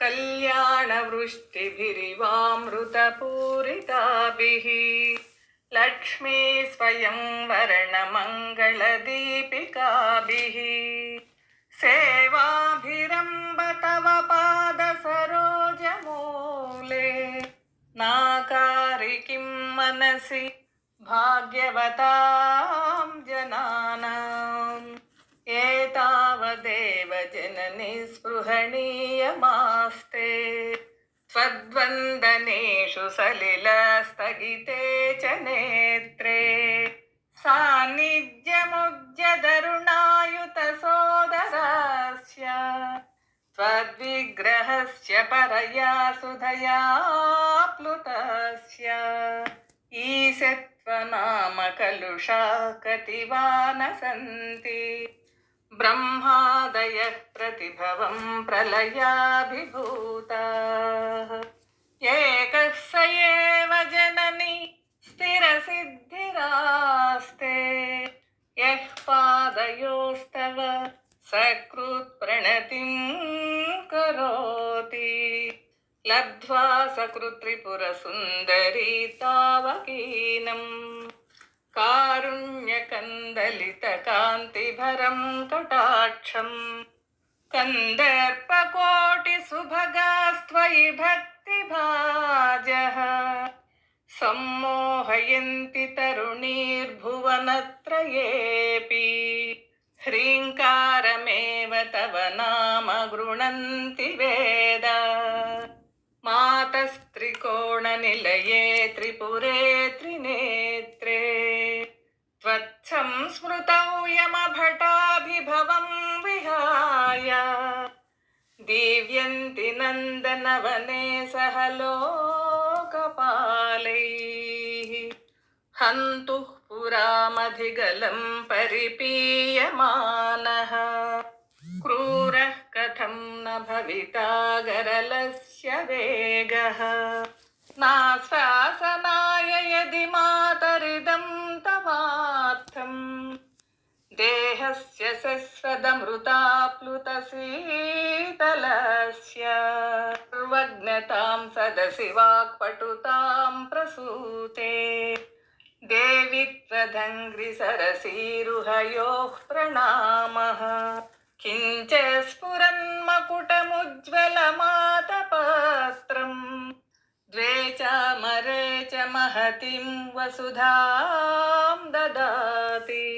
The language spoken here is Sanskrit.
कल्याणवृष्टिभिरिवामृतपूरिताभिः लक्ष्मी स्वयं वर्णमङ्गलदीपिकाभिः सेवाभिरम्ब तव पादसरोजमूले नाकारि किं मनसि भाग्यवतां जनानाम् एतावदेव जननि स्पृहणीयमास्ते त्वद्वन्दनेषु सलिलस्थगिते च नेत्रे सान्निध्यमुज्जदरुणायुतसोदरस्य त्वद्विग्रहस्य परया सुधया प्लुतस्य ईशत्वनाम कलुषा कतिवा न सन्ति ब्रह्मादयः प्रतिभवं प्रलयाभिभूताः एकः स एव जननी स्थिरसिद्धिरास्ते यः पादयोस्तव सकृत्प्रणतिं करोति लब्ध्वा सकृत्त्रिपुरसुन्दरी तावकीनम् कारुण्यकन्दलितकान्तिभरं कटाक्षं कन्दर्पकोटिसुभगास्त्वयि भक्तिभाजः सम्मोहयन्ति तरुणीर्भुवनत्रयेऽपि ह्रीङ्कारमेव तव नाम गृह्णन्ति वेदा मातस्त्रिकोणनिलये त्रिपुरे त्रिनेत्रे त्वत्संस्मृतौ यमभटाभिभवं विहाय दीव्यन्ति नन्दनवने सह लोकपालैः हन्तुः पुरामधिगलं परिपीयमानः क्रूरः कथं न भविता गरलस्य वेगः नाश्वासनाय यदि मातरिदं तवार्थं देहस्य सस्वदमृताप्लुतशीतलस्य सर्वज्ञतां सदसि वाक्पटुतां प्रसूते देवि त्वदङ्घ्रिसरसीरुहयोः प्रणामः किञ्च स्फुरन्मकुटमुज्ज्वलमातपत्रम् द्वे चामरे च महतीं वसुधां ददाति।